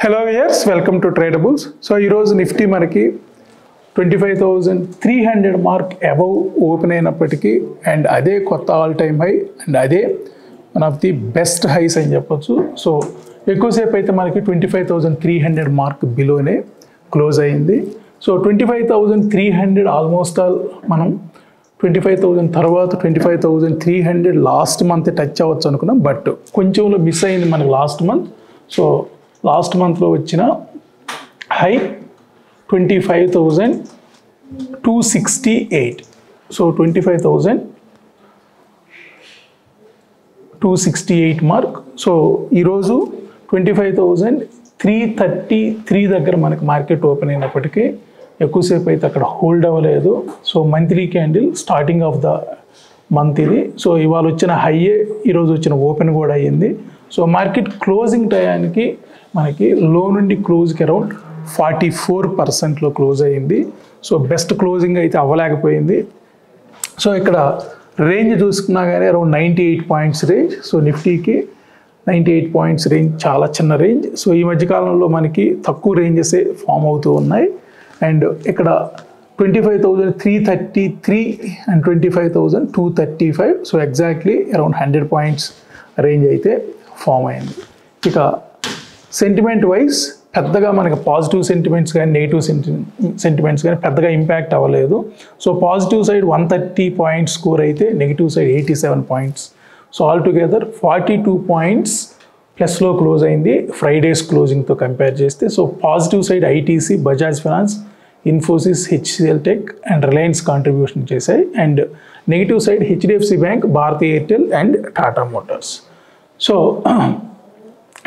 Hello viewers, welcome to Tradables. So ఈ రోజు Nifty మనకి 25,300 మార్క్ అబవ్ ఓపెన్ అయినప్పటికీ అండ్ అదే కొత్త ఆల్ టైమ్ హై అండ్ అదే one of the best highs అని చెప్పొచ్చు. సో ఎక్కువసేపు అయితే మనకి 25,300 మార్క్ బిలోనే క్లోజ్ అయింది. సో 25,300 ఆల్మోస్ట్ ఆల్ మనం 25,000 తర్వాత 25,300 లాస్ట్ మంత్ టచ్ అవ్వచ్చు అనుకున్నాం, బట్ కొంచెంలో మిస్ అయింది మనకి లాస్ట్ మంత్. సో లాస్ట్ మంత్లో వచ్చిన హై 25,268. So 25,268 mark. సో ఈరోజు 25,333 దగ్గర మనకి మార్కెట్ ఓపెన్ అయినప్పటికీ ఎక్కువసేపు అయితే అక్కడ హోల్డ్ అవ్వలేదు. So monthly candle starting of the month ఇది. సో ఇవాళ వచ్చిన హైయే ఈరోజు వచ్చిన ఓపెన్ కూడా అయ్యింది. సో మార్కెట్ క్లోజింగ్ టయానికి మనకి లో నుండి క్లోజ్కి అరౌండ్ 44%లో క్లోజ్ అయ్యింది. సో బెస్ట్ క్లోజింగ్ అయితే అవ్వలేకపోయింది. సో ఇక్కడ రేంజ్ చూసుకున్నా కానీ అరౌండ్ 98 పాయింట్స్ రేంజ్. సో నిఫ్టీకి 98 పాయింట్స్ రేంజ్ చాలా చిన్న రేంజ్. సో ఈ మధ్యకాలంలో మనకి తక్కువ రేంజెసే ఫామ్ అవుతూ ఉన్నాయి. అండ్ ఇక్కడ 25,333 and 25,235. So exactly around 100 points range అయితే ఫామ్ అయింది. ఇక సెంటిమెంట్ వైజ్ పెద్దగా మనకి పాజిటివ్ సెంటిమెంట్స్ కానీ నెగిటివ్ సెంటిమెంట్స్ కానీ పెద్దగా ఇంపాక్ట్ అవ్వలేదు. So positive side 130 points score అయితే negative side 87 points. So all together 42 points ప్లస్లో క్లోజ్ అయింది ఫ్రైడేస్ క్లోజింగ్తో కంపేర్ చేస్తే. So positive side ITC, Bajaj Finance, Infosys, HCL Tech and Reliance contribution చేశాయి. And negative side HDFC bank, Bharati Airtel and Tata Motors. So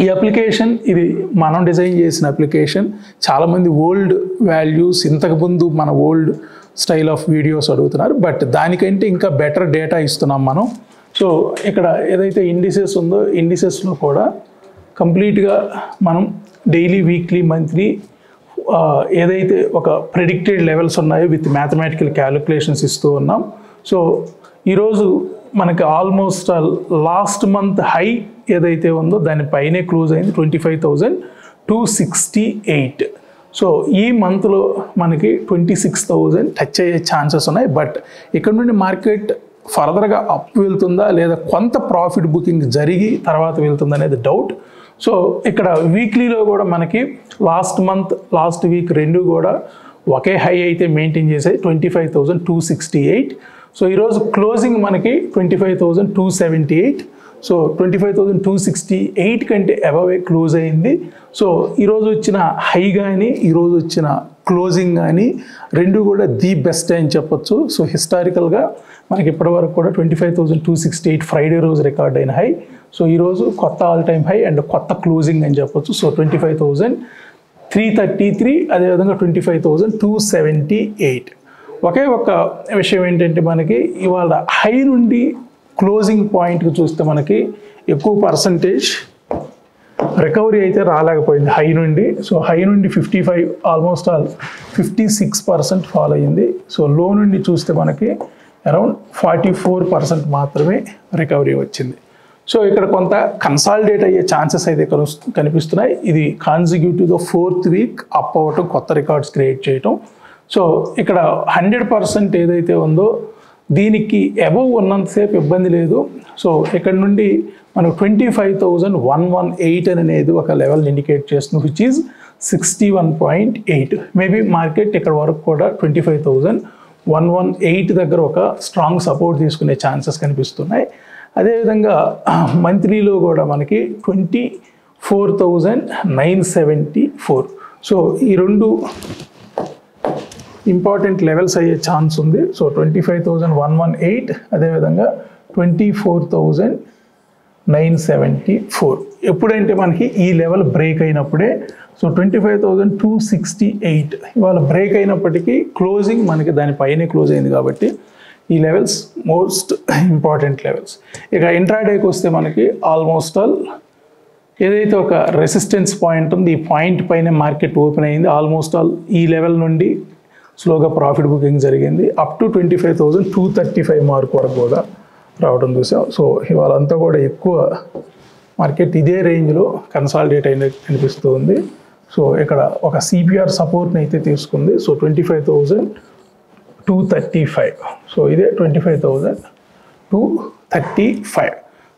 ఈ అప్లికేషన్ ఇది మనం డిజైన్ చేసిన అప్లికేషన్. చాలామంది ఓల్డ్ వాల్యూస్, ఇంతకుముందు మన ఓల్డ్ స్టైల్ ఆఫ్ వీడియోస్ అడుగుతున్నారు, బట్ దానికంటే ఇంకా బెటర్ డేటా ఇస్తున్నాం మనం. సో ఇక్కడ ఏదైతే ఇండిసెస్ ఉందో ఇండిసెస్లో కూడా కంప్లీట్గా మనం డైలీ, వీక్లీ, మంత్లీ ఏదైతే ఒక ప్రెడిక్టెడ్ లెవెల్స్ ఉన్నాయో విత్ మ్యాథమెటికల్ క్యాలిక్యులేషన్స్ ఇస్తూ ఉన్నాం. సో ఈరోజు మనకి ఆల్మోస్ట్ లాస్ట్ మంత్ హై ఏదైతే ఉందో దానిపైనే క్లోజ్ అయింది 25,268. సో ఈ మంత్లో మనకి 26,000 టచ్ అయ్యే ఛాన్సెస్ ఉన్నాయి. బట్ ఇక్కడ నుండి మార్కెట్ ఫర్దర్గా అప్ వెళ్తుందా లేదా కొంత ప్రాఫిట్ బుకింగ్ జరిగి తర్వాత వెళ్తుందా అనేది డౌట్. సో ఇక్కడ వీక్లీలో కూడా మనకి లాస్ట్ మంత్, లాస్ట్ వీక్ రెండు కూడా ఒకే హై అయితే మెయింటైన్ చేసాయి 25,268. సో ఈరోజు క్లోజింగ్ మనకి 25,278. సో 25,268 కంటే అబవే క్లోజ్ అయింది. సో ఈరోజు వచ్చిన హై కానీ ఈరోజు వచ్చిన క్లోజింగ్ కానీ రెండు కూడా ది బెస్ట్ అని చెప్పొచ్చు. సో హిస్టారికల్గా మనకి ఇప్పటివరకు కూడా 25,268 ఫ్రైడే రోజు రికార్డ్ అయిన హై. సో ఈరోజు కొత్త ఆల్ టైమ్ హై అండ్ కొత్త క్లోజింగ్ అని చెప్పొచ్చు. సో 25,333, అదేవిధంగా 25,278. ఒకే ఒక విషయం ఏంటంటే మనకి ఇవాళ హై నుండి క్లోజింగ్ పాయింట్కి చూస్తే మనకి ఎక్కువ పర్సంటేజ్ రికవరీ అయితే రాలేకపోయింది హై నుండి. సో హై నుండి 55, ఆల్మోస్ట్ ఆల్ 56% ఫాల్ అయ్యింది. సో లో నుండి చూస్తే మనకి అరౌండ్ 44% మాత్రమే రికవరీ వచ్చింది. సో ఇక్కడ కొంత కన్సాలిడేట్ అయ్యే ఛాన్సెస్ అయితే కనిపిస్తున్నాయి. ఇది కాన్సిక్యూటివ్గా 4th వీక్ అప్ అవ్వటం, కొత్త రికార్డ్స్ క్రియేట్ చేయటం. సో ఇక్కడ 100% ఏదైతే ఉందో దీనికి అబవ్ ఉన్నంతసేపు ఇబ్బంది లేదు. సో ఇక్కడ నుండి మనకు 25,118 అనేది ఒక లెవెల్ ఇండికేట్ చేస్తుంది, విచ్ ఈజ్ 61.8. మేబీ మార్కెట్ ఇక్కడ వరకు కూడా 25,118 దగ్గర ఒక స్ట్రాంగ్ సపోర్ట్ తీసుకునే ఛాన్సెస్ కనిపిస్తున్నాయి. అదేవిధంగా మంత్లీలో కూడా మనకి 24,974. సో ఈ రెండు ఇంపార్టెంట్ లెవెల్స్ అయ్యే ఛాన్స్ ఉంది. సో 25,118, అదేవిధంగా 24,974. ఎప్పుడంటే మనకి ఈ లెవెల్ బ్రేక్ అయినప్పుడే. సో 25,268 ఇవాళ బ్రేక్ అయినప్పటికీ క్లోజింగ్ మనకి దానిపైనే క్లోజ్ అయింది కాబట్టి ఈ లెవెల్స్ మోస్ట్ ఇంపార్టెంట్ లెవెల్స్. ఇక ఇంట్రాడేకి వస్తే మనకి ఆల్మోస్ట్ ఆల్ ఏదైతే ఒక రెసిస్టెన్స్ పాయింట్ ఉంది ఈ పాయింట్ పైన మార్కెట్ ఓపెన్ అయింది. ఆల్మోస్ట్ ఆల్ ఈ లెవెల్ నుండి స్లోగా ప్రాఫిట్ బుకింగ్ జరిగింది అప్ టు 25,235 మార్క్ వరకు కూడా రావడం చూసాం. సో ఇవాళ అంతా కూడా ఎక్కువ మార్కెట్ ఇదే రేంజ్లో కన్సాలిడేట్ అయినట్టు కనిపిస్తూ ఉంది. సో ఇక్కడ ఒక సిపిఆర్ సపోర్ట్ని అయితే తీసుకుంది. సో 25,235. సో ఇదే 25,235.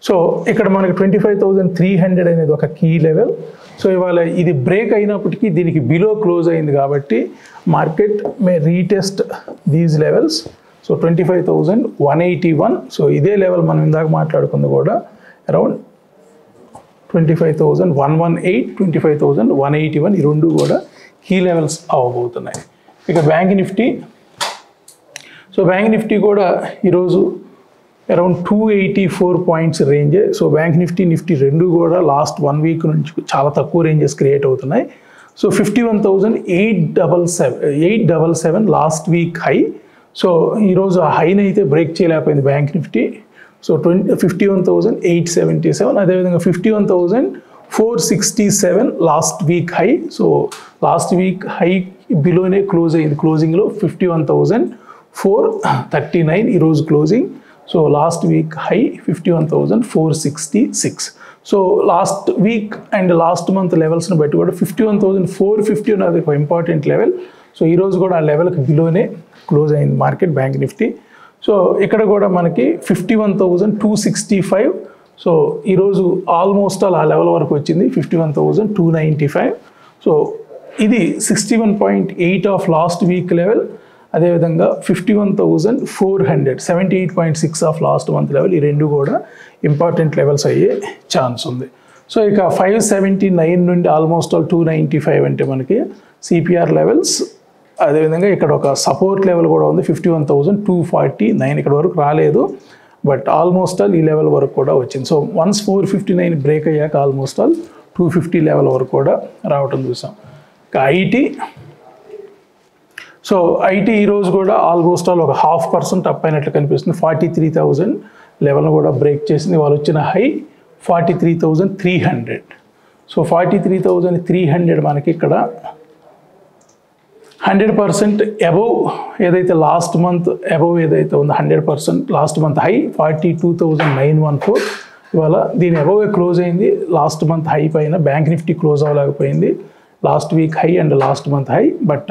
సో ఇక్కడ మనకి 25,300 అనేది ఒక కీ లెవెల్. సో ఇవాళ ఇది బ్రేక్ అయినప్పటికీ దీనికి బిలో క్లోజ్ అయింది కాబట్టి market May retest these levels. So 25,181. So ఇదే లెవెల్ మనం ఇందాక మాట్లాడుకుంది కూడా అరౌండ్ 25,118, 25,181 ఈ రెండు కూడా కీ లెవెల్స్ అవ్వబోతున్నాయి. ఇక bank Nifty. So bank Nifty కూడా ఈరోజు అరౌండ్ 284 పాయింట్స్ రేంజే. సో బ్యాంక్ నిఫ్టీ రెండు కూడా లాస్ట్ 1 వీక్ నుంచి చాలా తక్కువ రేంజెస్ క్రియేట్ అవుతున్నాయి. So 51,877 last week high. So ఈరోజు ఆ హైని అయితే బ్రేక్ చేయలేకపోయింది బ్యాంక్ నిఫ్టీ. సో 51,877. అదేవిధంగా 51,467 last week high. So last week high బిలోనే క్లోజ్ అయింది. క్లోజింగ్లో 51,439 ఈరోజు closing. So last week high 51,466. So last week and last month లెవెల్స్ని బట్టి కూడా 51,450 అనేది ఒక ఇంపార్టెంట్ లెవెల్. సో ఈరోజు కూడా ఆ లెవెల్కి బిలోనే క్లోజ్ అయింది మార్కెట్ బ్యాంక్ నిఫ్టీ. సో ఇక్కడ కూడా మనకి 51,265. సో ఈరోజు ఆల్మోస్ట్ ఆ లెవెల్ వరకు వచ్చింది 51,295. సో ఇది 61.8 ఆఫ్ లాస్ట్ వీక్ లెవెల్. అదేవిధంగా 51,400 78.6 ఆఫ్ లాస్ట్ మంత్ లెవెల్. ఈ రెండు కూడా ఇంపార్టెంట్ లెవెల్స్ అయ్యే ఛాన్స్ ఉంది. సో ఇక 579 నుండి ఆల్మోస్ట్ ఆల్ 295 అంటే మనకి సిపిఆర్ లెవెల్స్. అదేవిధంగా ఇక్కడ ఒక సపోర్ట్ లెవెల్ కూడా ఉంది 51,249. ఇక్కడ వరకు రాలేదు బట్ ఆల్మోస్ట్ ఆల్ ఈ లెవెల్ వరకు కూడా వచ్చింది. సో వన్స్ 459 బ్రేక్ అయ్యాక ఆల్మోస్ట్ ఆల్ 250 లెవెల్ వరకు కూడా రావటం చూసాం. ఇక ఐటీ. సో ఐటీ ఈరోజు కూడా ఆల్మోస్ట్ ఆల్ ఒక 0.5% అప్ అయినట్లు కనిపిస్తుంది. 43,000 లెవెల్ను కూడా బ్రేక్ చేసింది. వాళ్ళు వచ్చిన హై 43,300. సో 43,300 మనకి ఇక్కడ 100% అబవ్ ఏదైతే లాస్ట్ మంత్ అబవ్ ఏదైతే ఉందో 100% లాస్ట్ మంత్ హై 42,914. ఇవాళ దీని అబవ్ క్లోజ్ అయింది. లాస్ట్ మంత్ హై పైన బ్యాంక్ నిఫ్టీ క్లోజ్ అవ్వలేకపోయింది. Last week high and last month high. But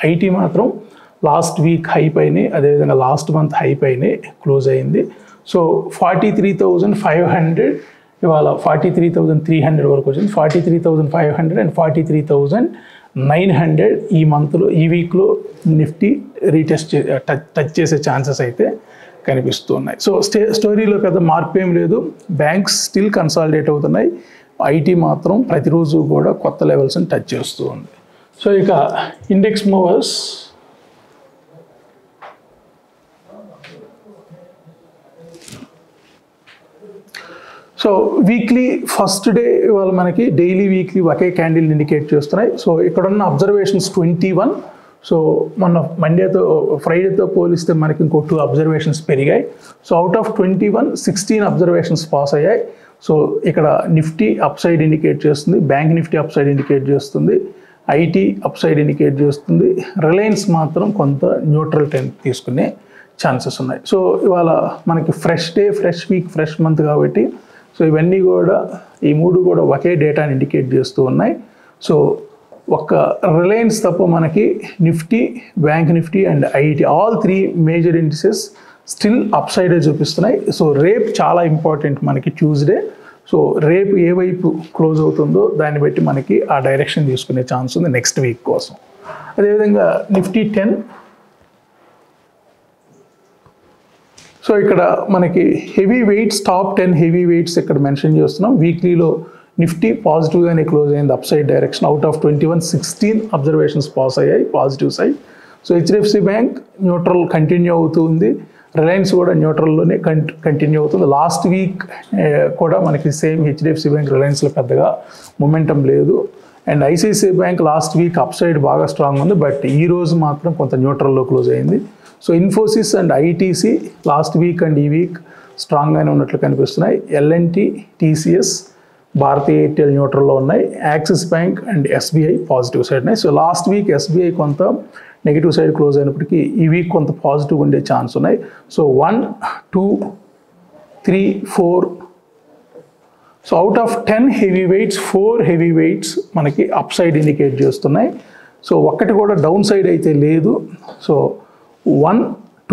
IT మాత్రం లాస్ట్ వీక్ హై పైనే అదేవిధంగా లాస్ట్ మంత్ హై పైనే క్లోజ్ అయింది. సో 43,500 ఇవాళ 43,300 వరకు వచ్చింది. 43,500 అండ్ 43,900 ఈ మంత్లో ఈ వీక్లో నిఫ్టీ రీటెస్ట్ టచ్ చేసే ఛాన్సెస్ అయితే కనిపిస్తున్నాయి. సో స్టోరీలో పెద్ద మార్పు ఏం లేదు. బ్యాంక్స్ స్టిల్ కన్సాలిడేట్ అవుతున్నాయి. ఐటీ మాత్రం ప్రతిరోజు కూడా కొత్త లెవెల్స్ని టచ్ చేస్తూ ఉంది. సో ఇక index movers. So weekly first day ఇవాళ మనకి డైలీ వీక్లీ ఒకే క్యాండిల్ ఇండికేట్ చేస్తున్నాయి. సో ఇక్కడ ఉన్న అబ్జర్వేషన్స్ 21. సో మన ఫ్రైడేతో పోలిస్తే మనకి ఇంకో 2 అబ్జర్వేషన్స్ పెరిగాయి. So out of 21 16 observations pass అయ్యాయి. సో ఇక్కడ నిఫ్టీ అప్ సైడ్ ఇండికేట్ చేస్తుంది, bank Nifty up side indicate చేస్తుంది, ఐటీ అప్ సైడ్ ఇండికేట్ చేస్తుంది. రిలయన్స్ మాత్రం కొంత న్యూట్రల్ ట్రెండ్ తీసుకునే ఛాన్సెస్ ఉన్నాయి. సో ఇవాళ మనకి fresh day, fresh week, fresh month కాబట్టి సో ఇవన్నీ కూడా ఈ 3 కూడా ఒకే డేటాని ఇండికేట్ చేస్తూ ఉన్నాయి. సో ఒక రిలయన్స్ తప్ప మనకి Nifty, bank Nifty and IT all 3 major indices still up సైడే చూపిస్తున్నాయి. సో రేపు చాలా ఇంపార్టెంట్ మనకి ట్యూస్డే. సో రేపు ఏ వైపు క్లోజ్ అవుతుందో దాన్ని బట్టి మనకి ఆ డైరెక్షన్ తీసుకునే ఛాన్స్ ఉంది నెక్స్ట్ వీక్ కోసం. అదేవిధంగా నిఫ్టీ 10. సో ఇక్కడ మనకి heavy weights, top 10 heavy weights ఇక్కడ మెన్షన్ చేస్తున్నాం. వీక్లీలో నిఫ్టీ పాజిటివ్గానే క్లోజ్ అయింది up side direction. Out of 21 16 observations pass అయ్యాయి positive side. So HDFC bank neutral continue అవుతుంది. రిలయన్స్ కూడా న్యూట్రల్లోనే కంటిన్యూ అవుతుంది. లాస్ట్ వీక్ కూడా మనకి సేమ్ హెచ్డిఎఫ్సి బ్యాంక్ రిలయన్స్లో పెద్దగా మొమెంటం లేదు. And ICICI bank last week up side బాగా స్ట్రాంగ్ ఉంది. బట్ ఈ రోజు మాత్రం కొంత న్యూట్రల్లో క్లోజ్ అయింది. So Infosys and ITC last week and ఈ వీక్ స్ట్రాంగ్గానే ఉన్నట్లు కనిపిస్తున్నాయి. ఎల్ఎన్టీ, టీసీఎస్, భారతీయ ఎయిర్టెల్ న్యూట్రల్లో ఉన్నాయి. Axis bank and SBI positive side ఉన్నాయి. సో లాస్ట్ వీక్ ఎస్బీఐ కొంత నెగిటివ్ సైడ్ క్లోజ్ అయినప్పటికీ ఈ వీక్ కొంత పాజిటివ్ ఉండే ఛాన్స్ ఉన్నాయి. So 1, 2, 3, 4, so out of 10 heavy weights 4 heavy weights మనకి అప్ సైడ్ ఇండికేట్ చేస్తున్నాయి. సో ఒక్కటి కూడా డౌన్ సైడ్ అయితే లేదు. సో 1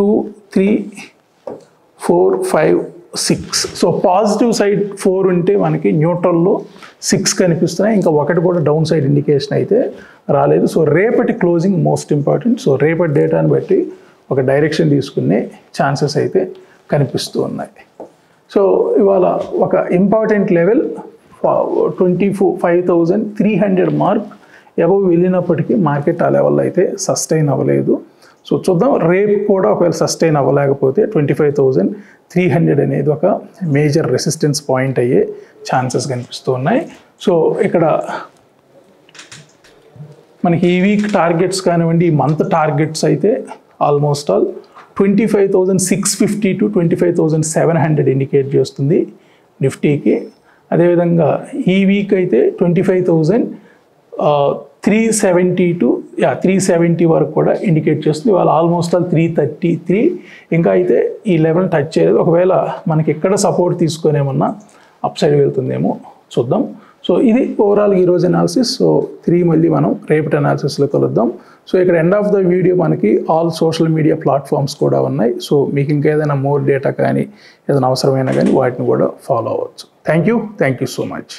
2 3 4 5 6. సో పాజిటివ్ సైడ్ 4 ఉంటే మనకి న్యూట్రల్లో 6 కనిపిస్తున్నాయి. ఇంకా ఒకటి కూడా డౌన్ సైడ్ ఇండికేషన్ అయితే రాలేదు. సో రేపటి క్లోజింగ్ మోస్ట్ ఇంపార్టెంట్. సో రేపటి డేటాను బట్టి ఒక డైరెక్షన్ తీసుకునే ఛాన్సెస్ అయితే కనిపిస్తూ ఉన్నాయి. సో ఇవాళ ఒక ఇంపార్టెంట్ లెవెల్ 25,300 మార్క్ అబవ్ వెళ్ళినప్పటికీ మార్కెట్ ఆ లెవెల్లో అయితే సస్టైన్ అవ్వలేదు. సో చూద్దాం రేపు కూడా ఒకవేళ సస్టైన్ అవ్వలేకపోతే 25,300 అనేది ఒక మేజర్ రెసిస్టెన్స్ పాయింట్ అయ్యే ఛాన్సెస్ కనిపిస్తూ ఉన్నాయి. సో ఇక్కడ మనకి ఈ వీక్ టార్గెట్స్ కానివ్వండి, ఈ మంత్ టార్గెట్స్ అయితే ఆల్మోస్ట్ ఆల్ 25,650 to 25,700 ఇండికేట్ చేస్తుంది నిఫ్టీకి. అదేవిధంగా ఈ వీక్ అయితే 25,370 to 370 వరకు కూడా ఇండికేట్ చేస్తుంది. వాళ్ళు ఆల్మోస్ట్ ఆల్ 333. ఇంకా అయితే ఈ లెవెల్ టచ్ చేయలేదు. ఒకవేళ మనకి ఎక్కడ సపోర్ట్ తీసుకొనేమన్నా అప్ సైడ్ వెళ్తుందేమో చూద్దాం. సో ఇది ఓవరాల్ ఈరోజు అనాలిసిస్. సో 3 మళ్ళీ మనం రేపటి అనాలిసిస్లో కలుద్దాం. సో ఇక్కడ ఎండ్ ఆఫ్ ద వీడియో మనకి ఆల్ సోషల్ మీడియా ప్లాట్ఫామ్స్ కూడా ఉన్నాయి. సో మీకు ఇంకా ఏదైనా మోర్ డేటా కానీ ఏదైనా అవసరమైనా కానీ వాటిని కూడా ఫాలో అవ్వచ్చు. Thank you so much.